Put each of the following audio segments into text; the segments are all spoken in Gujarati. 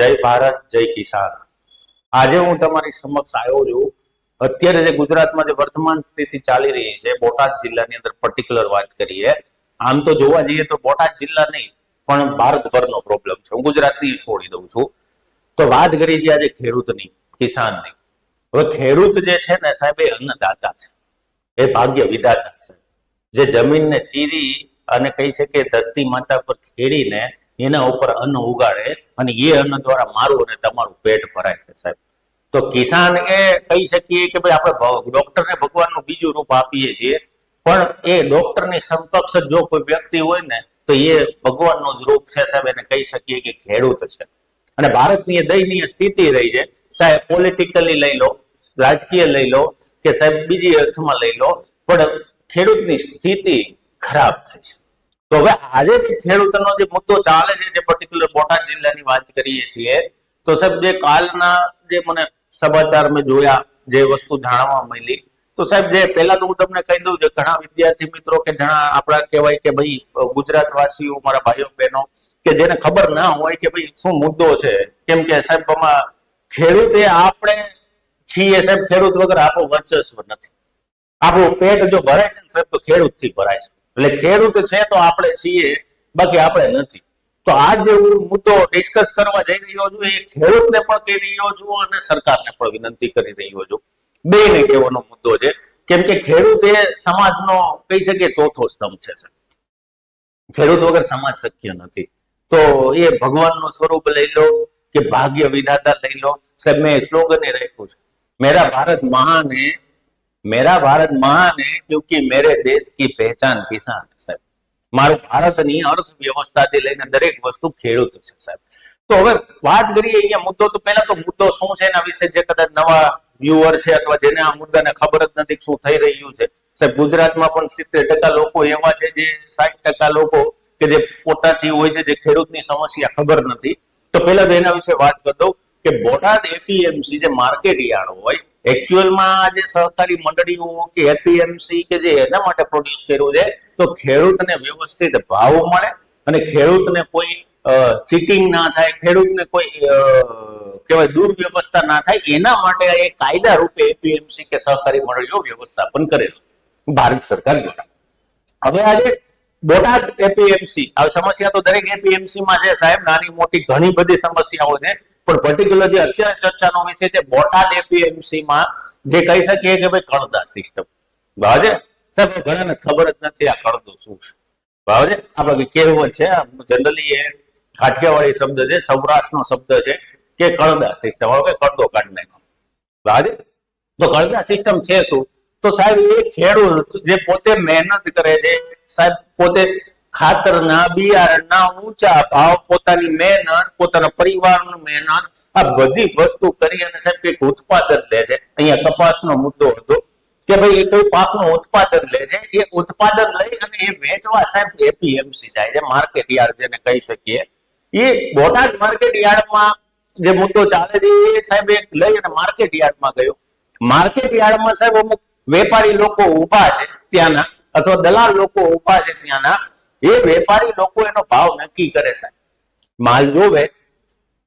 જય ભારત, જય કિસાન. આજે હું તમારી સમક્ષ આવ્યો છું. અત્યારે જે ગુજરાતમાં જે વર્તમાન સ્થિતિ ચાલી રહી છે, બોટાદ જિલ્લાની અંદર પર્ટિક્યુલર વાત કરીએ. આમ તો જોવા જઈએ તો બોટાદ જિલ્લા નહીં પણ ભારતભરનો પ્રોબ્લેમ છે. હું ગુજરાતની છોડી દઉં છું. તો વાત કરી છે આજે ખેડૂતની, કિસાનની. હવે ખેડૂત જે છે ને સાહેબ, એ અન્નદાતા છે, એ ભાગ્ય વિધાતા છે, જે જમીનને ચીરી અને કહી શકે ધરતી માતા પર ખેડીને એના ઉપર અન્ન ઉગાડે અને એ અન્ન દ્વારા મારું અને તમારું પેટ ભરાય છે સાહેબ. તો કિસાન એ કહી શકીએ કે ભાઈ આપણે ડોક્ટરને ભગવાનનું બીજું રૂપ આપીએ છીએ, પણ એ ડોક્ટરની સમકક્ષ જો કોઈ વ્યક્તિ હોય ને તો એ ભગવાનનું જ રૂપ છે સાહેબ. એને કહી શકીએ કે ખેડૂત છે. અને ભારતની દયનીય સ્થિતિ રહી છે, ચાહે પોલિટિકલી લઈ લો, રાજકીય લઈ લો કે સાહેબ બીજી અર્થમાં લઈ લો, પણ ખેડૂતની સ્થિતિ ખરાબ થઈ છે. તો હવે આજે ખેડૂતોનો જે મુદ્દો ચાલે છે, જે પર્ટિક્યુલર બોટાદ જિલ્લાની વાત કરીએ છીએ, તો સાહેબ જે કાલના જે મને સમાચાર મેં જોયા, જે વસ્તુ જાણવા મળી, તો સાહેબ જે પહેલા તો હું તમને કહી દઉં, જે ઘણા વિદ્યાર્થી મિત્રો કે ઘણા આપણા કહેવાય કે ભાઈ ગુજરાત વાસીઓ, મારા ભાઈઓ બહેનો કે જેને ખબર ના હોય કે ભાઈ શું મુદ્દો છે, કેમ કે સાહેબ આમાં ખેડૂતે આપણે છીએ સાહેબ, ખેડૂત વગર આપણું વર્ચસ્વ નથી. આપણું પેટ જો ભરાય છે ને સાહેબ તો ખેડૂત થી ભરાય છે. એટલે ખેડૂત છે તો આપણે છીએ, બાકી આપણે નથી. તો આ જે મુદ્દો ડિસ્કસ કરવા જઈ રહ્યો છું, એ ખેડૂતને પણ કહી રહ્યો છું અને સરકારને પણ વિનંતી કરી રહ્યો છું. બેને કહેવાનો મુદ્દો છે, કેમ કે ખેડૂત એ સમાજનો કહી શકીએ ચોથો સ્તંભ છે. ખેડૂત વગર સમાજ શક્ય નથી. તો એ ભગવાનનું સ્વરૂપ લઈ લો કે ભાગ્ય વિધાતા લઈ લો સાહેબ. મેં સ્લોગન એ રાખ્યું છે, મેરા ભારત મહાન હે, मेरा भारत महान है क्योंकि मेरे देश की पहचान किसान है साहब. મારું ભારતની અર્થવ્યવસ્થાથી લઈને દરેક વસ્તુ ખેડૂત છે સાહેબ. તો હવે વાત કરીએ અહીંયા મુદ્દો, તો પહેલા તો મુદ્દો શું છે એના વિશે જે કદાચ નવા વ્યુઅર છે અથવા જેને આ મુદ્દાને ખબર જ નથી શું થઈ રહ્યું છે સાહેબ. ગુજરાતમાં પણ 70% લોકો એવા છે, જે 60% લોકો કે જે પોતાથી હોય છે, જે ખેડૂતની સમસ્યા ખબર નથી. તો પહેલા તો એના વિશે વાત કરી દઉં કે બોટાદ એપીએમસી જે માર્કેટ યાર્ડ હોય, એકચ્યુઅલમાં જે સહકારી મંડળીઓ કે એપીએમસી કે જે એના માટે પ્રોડ્યુસ કર્યું છે, તો ખેડૂતને વ્યવસ્થિત ભાવ મળે અને ખેડૂતને કોઈ ચીટિંગ ના થાય, ખેડૂતને કોઈ કહેવાય દુર્વ્યવસ્થા ના થાય, એના માટે એક કાયદા રૂપે એપીએમસી કે સહકારી મંડળીઓ વ્યવસ્થાપન કરેલું ભારત સરકાર દ્વારા. હવે આજે બોટાદ એપીએમસી, આ સમસ્યા તો દરેક એપીએમસી માં છે સાહેબ, નાની મોટી ઘણી બધી સમસ્યાઓ છે, પણ પર્ટિક્યુલર જે અત્યારે ચર્ચાનો વિષય છે બોટાદ એપીએમસી માં જે કહી શકીએ કે ભાઈ કળદા સિસ્ટમ ભાવજે સાહેબ. ઘણાને ખબર જ નથી આ કળદો શું છે ભાવજે. આપણે કહેવત છે, જનરલી એ કાઠિયાવાડી શબ્દ છે, સૌરાષ્ટ્રનો શબ્દ છે કે કળદા સિસ્ટમ. હવે કળદો કાઢી નાખો ભાવજે. તો કળદા સિસ્ટમ છે શું? તો સાહેબ એ ખેડૂત જે પોતે મહેનત કરે છે સાહેબ, પોતે ખાતરના, બિયારણના ઊંચા ભાવ, પોતાની મહેનત, પોતાના પરિવારનું મહેનત, આ બધી વસ્તુ કરી અને સાહેબ કંઈક ઉત્પાદન લે છે. અહીંયા કપાસનો મુદ્દો હતો કે ભાઈ એ કઈ પાકનું ઉત્પાદન લે છે, એ ઉત્પાદન લઈ અને એ વેચવા સાહેબ એપીએમસી જાય છે, માર્કેટ યાર્ડ જેને કહી શકીએ. એ બોટાદ માર્કેટ યાર્ડમાં જે મુદ્દો ચાલે છે એ સાહેબ એક લઈ અને માર્કેટ યાર્ડમાં ગયો. માર્કેટ યાર્ડમાં સાહેબ અમુક વેપારી લોકો ઉભા છે ત્યાંના, અથવા દલાલ લોકો ઉભા છે ત્યાંના. એ વેપારી લોકો એનો ભાવ નક્કી કરે સાહેબ. માલ જોવે,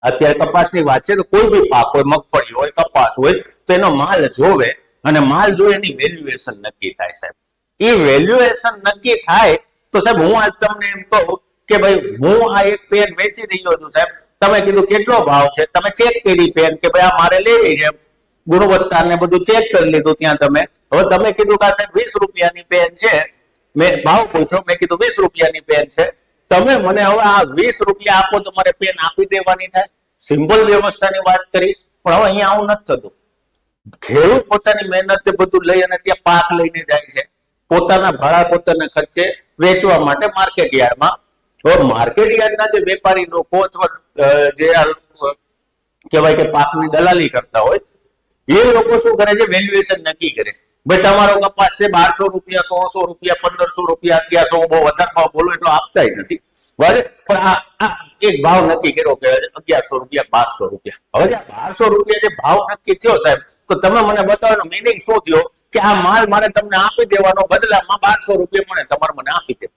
અત્યારે કપાસની વાત છે તો કોઈ બી પાક હોય, મગફળી હોય, કપાસ હોય, તો એનો માલ જોવે અને માલ જોવે એની વેલ્યુએશન નક્કી થાય સાહેબ. એ વેલ્યુએશન નક્કી થાય તો સાહેબ હું આજ તમને એમ કહું કે ભાઈ હું આ એક પેન વેચી રહ્યો છું સાહેબ, તમે કીધું કેટલો ભાવ છે, તમે ચેક કરી પેન કે ભાઈ આ મારે લેવી છે, ગુણવત્તા ને બધું ચેક કરી લીધું ત્યાં તમે. હવે તમે કીધું કે સાહેબ 20 રૂપિયાની પેન છે, મેં ભાવ પૂછો, મેં કીધું 20 રૂપિયાની પેન છે, તમે મને હવે આ 20 રૂપિયા આપો તો મારે પેન આપી દેવાની થાય. સિમ્પલ વ્યવસ્થાની વાત કરી, પણ હવે અહીંયા આવું નથી થતું. ખેડૂત પોતાની મહેનત બધું લઈ અને ત્યાં પાક લઈને જાય છે, પોતાના ભાડા પોતાના ખર્ચે વેચવા માટે માર્કેટ યાર્ડમાં. હવે માર્કેટ યાર્ડના જે વેપારી લોકો અથવા જે કહેવાય કે પાકની દલાલી કરતા હોય, એ લોકો શું કરે છે, વેલ્યુએશન નક્કી કરે. ભાઈ તમારો કપાસ છે 1200 રૂપિયા, 1600 રૂપિયા, 1500 રૂપિયા, 1100, બહુ વધારે ભાવ બોલો એટલો આપતા નથી, બરાબર. પણ આ એક ભાવ નક્કી કર્યો કે 1100 રૂપિયા, 1200 રૂપિયા. હવે 1200 રૂપિયા જે ભાવ નક્કી થયો સાહેબ, તો તમે મને બતાવો મિનિંગ શું થયો કે આ માલ મારે તમને આપી દેવાનો, બદલામાં 1200 રૂપિયા મને તમારે મને આપી દે.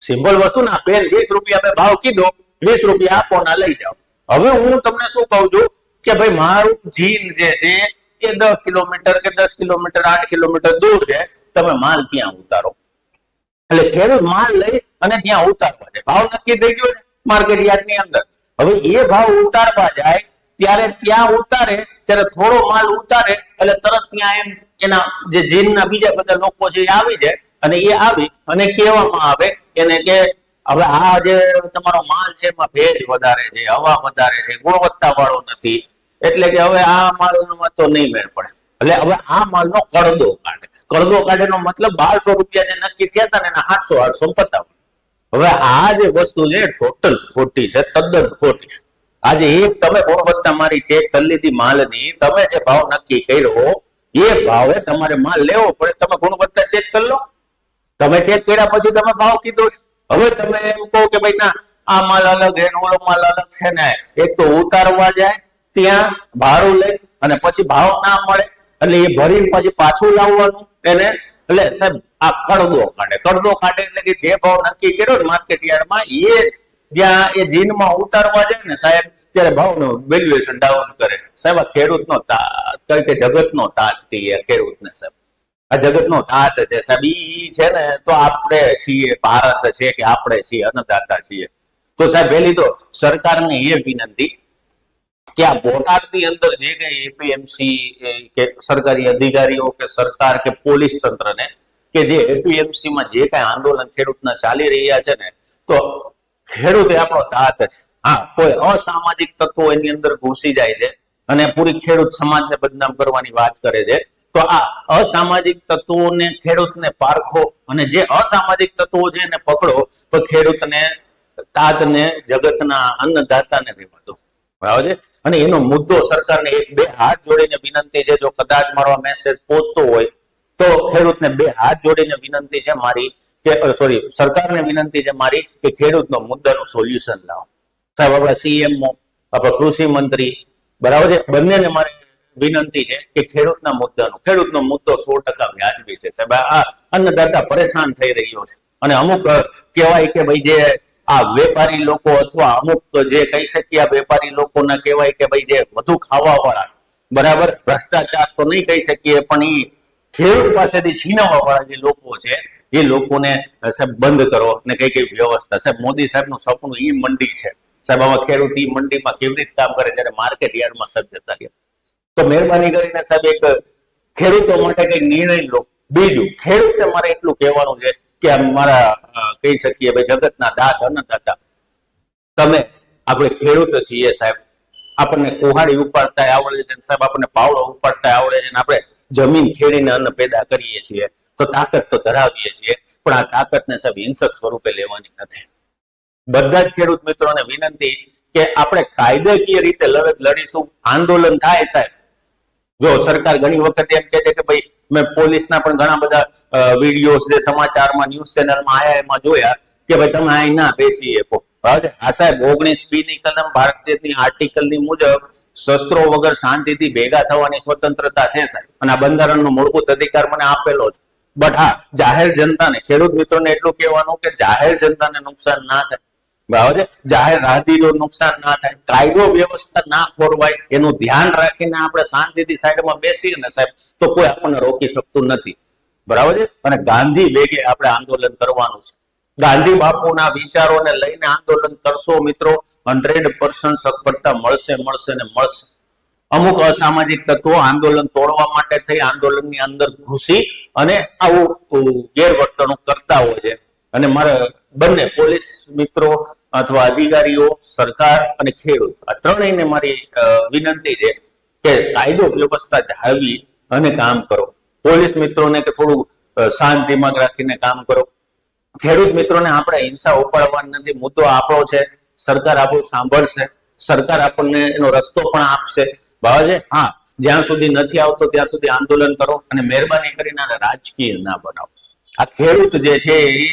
સિમ્પલ વસ્તુ ના પેન 20 રૂપિયા મેં ભાવ કીધો, 20 રૂપિયા આપો ના લઈ જાઓ. હવે હું તમને શું કહું છું કે ભાઈ મારું જીન જે છે એ 10 કિલોમીટર કે 10 કિલોમીટર 8 કિલોમીટર દૂર છે, તમે માલ ત્યાં ઉતારો. એટલે ખેડૂત માલ લઈ અને ત્યાં ઉતારવા જાય. ભાવ નક્કી થઈ ગયો છે માર્કેટ યાર્ડ ની અંદર. હવે એ ભાવ ઉતારવા જાય ત્યારે ત્યાં ઉતારે ત્યારે થોડો માલ ઉતારે એટલે તરત ત્યાં એના જે જીનના બીજા બધા લોકો છે એ આવી જાય અને એ આવી અને કહેવામાં આવે એને કે હવે આ જે તમારો માલ છે એમાં ભેજ વધારે છે, હવા વધારે છે, ગુણવત્તા વાળો નથી, એટલે કે હવે આ માલમાં તો નહીં મેળ પડે. એટલે હવે આ માલનો કડદો કાઢે. કડદો કાઢેનો મતલબ 1200 રૂપિયા જે નક્કી થયા હતા ને એના 800 હવે આ જે વસ્તુ છે ટોટલ ખોટી છે, તદ્દન ખોટી છે. આજે એક તમે ગુણવત્તા મારી ચેક કરી લીધી માલની, તમે જે ભાવ નક્કી કર્યો એ ભાવે તમારે માલ લેવો પડે. તમે ગુણવત્તા ચેક કરી લો. તમે ચેક કર્યા પછી તમે ભાવ કીધો છે. હવે તમે એમ કહો કે ભાઈ ના આ માલ અલગ છે, ઓલો માલ અલગ છે ને, એક તો ઉતારવા જાય ત્યાં ભાડું લે અને પછી ભાવ ના મળે એટલે એ ભરીને પછી પાછું લાવવાનું એને. એટલે સાહેબ આ કડદો કાઢે. કડદો કાઢે એટલે કે જે ભાવ નક્કી કર્યો ને માર્કેટ યાર્ડમાં એ જ્યાં એ જીનમાં ઉતારવા જાય ને સાહેબ ત્યારે ભાવનું વેલ્યુએશન ડાઉન કરે. સાહેબ આ ખેડૂતનો તાત કહે કે જગતનો તાત કહીએ ખેડૂતને. સાહેબ આ જગતનો તાત છે સાહેબ. ઈ છે ને તો આપણે છીએ, ભારત છે કે આપણે છીએ અન્નદાતા છીએ. તો સાહેબ પહેલી તો સરકારને એ વિનંતી કે આ બોટાદની અંદર જે કઈ એપીએમસી કે સરકારી અધિકારીઓ કે સરકાર કે પોલીસ તંત્રને કે જે એપીએમસી માં જે કઈ આંદોલન ખેડૂતના ચાલી રહ્યા છે ને, તો ખેડૂત એ આપણો તાત છે. હા, કોઈ અસામાજિક તત્વો એની અંદર ઘૂસી જાય છે અને પૂરી ખેડૂત સમાજને બદનામ કરવાની વાત કરે છે. તો આ અસામાજિક તત્વોને ખેડૂતને પારખો અને જે અસામાજિક તત્વો છે એને પકડો તો ખેડૂતને તાતને જગતના અન્નદાતાને રહેવા દો. બરાબર છે. અને એનો મુદ્દો સરકારને એક બે હાથ જોડીને વિનંતી છે, જો કદાચ મારો મેસેજ પહોંચતો હોય તો ખેડૂતને બે હાથ જોડીને વિનંતી છે મારી કે સરકારને વિનંતી છે મારી કે ખેડૂતનો મુદ્દાનું સોલ્યુશન લાવો. સાહેબ આપણા સીએમઓ, આપણા કૃષિ મંત્રી, બરાબર છે, બંનેને મારી વિનંતી છે કે ખેડૂતનો મુદ્દો 100% વ્યાજબી છે. સાહેબ આ અન્નદાતા પરેશાન થઈ રહ્યો છે અને અમુક કહેવાય કે ભાઈ જે આ વેપારી લોકો અથવા અમુક જે કહી શકીએ આ વેપારી લોકોને કહેવાય કે ભાઈ જે વધુ ખાવા વાળા, બરાબર, ભ્રષ્ટાચાર તો નહીં કહી શકીએ પણ એ ખેડૂત પાસેથી છીનવવા વાળા જે લોકો છે એ લોકોને સાહેબ બંધ કરો ને કઈ વ્યવસ્થા. સાહેબ મોદી સાહેબનું સપનું ઈ મંડી છે. સાહેબ આવા ખેડૂત ઈ મંડીમાં કેવી રીતે કામ કરે જ્યારે માર્કેટ યાર્ડમાં સાહેબ જતા રહ્યા. તો મહેરબાની કરીને સાહેબ એક ખેડૂતો માટે કઈ નિર્ણય લો. બીજું, ખેડૂતને મારે એટલું કહેવાનું છે કે મારા કહી શકીએ ભાઈ જગતના દાત અન્નદાતા તમે, આપણે ખેડૂત છીએ સાહેબ. આપણને કુહાડી ઉપાડતા આવડે છે સાહેબ, આપણને પાવડો ઉપાડતા આવડે છે, આપણે જમીન ખેડીને અન્ન પેદા કરીએ છીએ તો તાકાત તો ધરાવીએ છીએ, પણ આ તાકાતને સાહેબ હિંસક સ્વરૂપે લેવાની નથી. બધા જ ખેડૂત મિત્રોને વિનંતી કે આપણે કાયદાકીય રીતે લડત લડીશું. આંદોલન થાય સાહેબ. જો સરકાર ઘણી વખત એમ કહે છે કે ભાઈ મેં પોલીસના પણ ઘણા બધા વિડીયોઝ જે સમાચારમાં ન્યૂઝ ચેનલમાં આયા એમાં જોયા કે ભાઈ તમે અહીં ના બેસી શકો. આ સાહેબ 19B ની કલમ ભારતીયની આર્ટિકલની મુજબ શસ્ત્રો વગર શાંતિથી ભેગા થવાની સ્વતંત્રતા છે સાહેબ, અને આ બંધારણનો મૂળભૂત અધિકાર મને આપેલો છે. બટ હા, જાહેર જનતાને, ખેડૂત મિત્રોને એટલું કહેવાનું કે જાહેર જનતાને નુકસાન ના થાય, બરાબર છે, જાહેર રાહદીરો નુકસાન ના થાય, કાયદો વ્યવસ્થા ના ખોરવાય, એનું ધ્યાન રાખીને આપણે શાંતિથી સાઈડમાં બેસીએ ને સાહેબ તો કોઈ આપણને રોકી શકતું નથી. બરાબર છે. અને ગાંધી વેગે આપણે આંદોલન કરવાનું છે. ગાંધી બાપુના વિચારોને લઈને આંદોલન કરશો મિત્રો, 100% સફળતા મળશે ને મળશે. અમુક અસામાજિક તત્વો આંદોલન તોડવા માટે થઈ આંદોલનની અંદર ઘૂસી અને આવું ગેરવર્તણૂક કરતા હોય છે. અને મારા બંને પોલીસ મિત્રો અથવા અધિકારીઓ, સરકાર અને ખેડૂત, આ ત્રણેયને મારી વિનંતી છે કે કાયદો વ્યવસ્થા જાળવી અને કામ કરો. પોલીસ મિત્રોને કે થોડું શાંત દિમાગ રાખીને કામ કરો. ખેડૂત મિત્રોને આપણે હિંસા ઉપાડવાની નથી. મુદ્દો આપણો છે, સરકાર આપણું સાંભળશે, સરકાર આપણને એનો રસ્તો પણ આપશે. બરાબર છે. હા, જ્યાં સુધી નથી આવતો ત્યાં સુધી આંદોલન કરો અને મહેરબાની કરીને રાજકીય ના બનાવો. આ ખેડૂત જે છે એ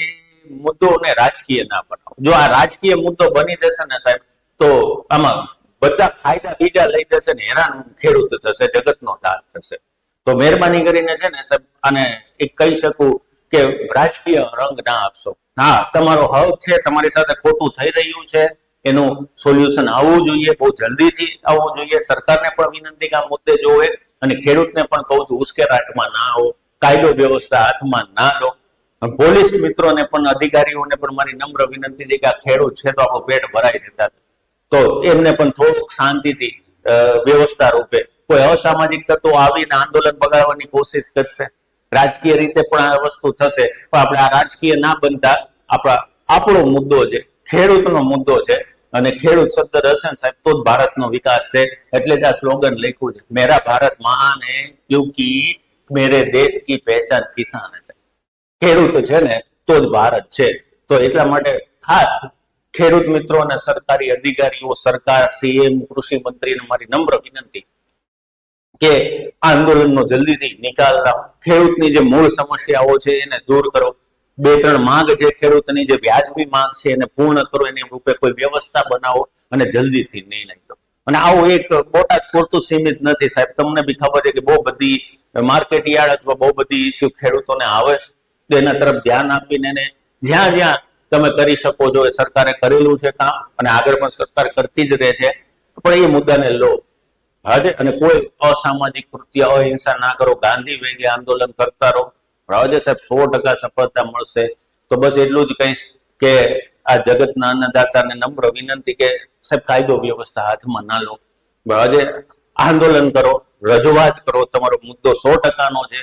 મુદ્દોને રાજકીય ના બનાવો. જો આ રાજકીય મુદ્દો બની જશે ને સાહેબ તો આમાં બધા ફાયદા બીજા લઈ જશે ને હેરાન ખેડૂત થશે, જગતનો દાત થશે. તો મહેરબાની કરીને છે ને સાહેબ આને એક કહી શકું કે રાજકીય રંગ ના આપશો. હા, તમારો હક છે, તમારી સાથે ખોટું થઈ રહ્યું છે એનું સોલ્યુશન આવવું જોઈએ, બહુ જલ્દીથી આવવું જોઈએ. સરકારને પણ વિનંતી કે આ મુદ્દે જોવે, અને ખેડૂતને પણ કહું છું ઉશ્કેરાટમાં ના આવો, કાયદો વ્યવસ્થા હાથમાં ના લો. પોલીસ મિત્રોને પણ, અધિકારીઓને પણ મારી નમ્ર વિનંતી છે કે આ ખેડૂત છે તો આપણું પેટ ભરાઈ જતા, તો એમને પણ થોડુંક શાંતિથી વ્યવસ્થા રૂપે, કોઈ અસામાજિક તત્વો આવીને આંદોલન બગાડવાની કોશિશ કરશે, રાજકીય રીતે પણ આ વસ્તુ થશે, પણ આપણે આ રાજકીય ના બનતા આપણો મુદ્દો છે, ખેડૂતનો મુદ્દો છે, અને ખેડૂત શબ્દ રહેશે ને સાહેબ તો જ ભારતનો વિકાસ છે. એટલે જ આ સ્લોગન લખ્યું છે, મેરા ભારત મહાન હૈ ક્યોંકિ મેરે દેશ કી પહેચાન કિસાન છે. ખેડૂત છે ને તો જ ભારત છે. તો એટલા માટે ખાસ ખેડૂત મિત્રો અને સરકારી અધિકારીઓ, સરકાર, સીએમ, કૃષિ મંત્રીને મારી નમ્ર વિનંતી કે આંદોલનનો જલ્દીથી નિકાલ લાવો, ખેડૂતની જે મૂળ સમસ્યાઓ છે એને દૂર કરો, 2-3 માંગ છે ખેડૂતની, જે વ્યાજબી માંગ છે એને પૂર્ણ કરો, એની રૂપે કોઈ વ્યવસ્થા બનાવો અને જલ્દીથી નિર્ણય લો. અને આવું એક બોટાદ પૂરતું સીમિત નથી સાહેબ, તમને બી ખબર છે કે બહુ બધી માર્કેટ યાર્ડ અથવા બહુ બધી ઇસ્યુ ખેડૂતોને આવે છે, એના તરફ ધ્યાન આપીને એને જ્યાં જ્યાં તમે કરી શકો છો, એ સરકારે કરેલું છે કામ, અને આગળ પણ સરકાર કરતી જ રહે છે. પણ એ મુદ્દાને લો હાજે, અને કોઈ અસામાજિક કૃત્ય, અહિંસા ના કરો, ગાંધી વેગે આંદોલન કરતા રહો. રાજે સાહેબ 100% સફળતા મળશે. તો બસ એટલું જ કહીશ કે આ જગતના અન્નદાતાને નમ્ર વિનંતી કે સાહેબ કાયદો વ્યવસ્થા હાથમાં ના લો, રાજે આંદોલન કરો, રજૂઆત કરો, તમારો મુદ્દો 100% નો છે,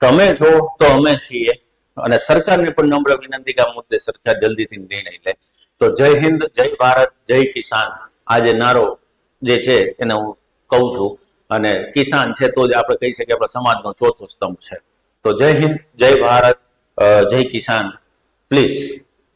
તમે છો તો અમે છીએ. અને સરકારને પણ નમ્ર વિનંતી કે આ મુદ્દે સરકાર જલ્દીથી નિર્ણય લે. તો જય હિન્દ, જય ભારત, જય કિસાન, આ જે નારો જે છે એને હું કહું છું. અને કિસાન છે તો જ આપણે કહી શકીએ આપણા સમાજનો ચોથો સ્તંભ છે. તો જય હિન્દ, જય ભારત, જય કિસાન, પ્લીઝ.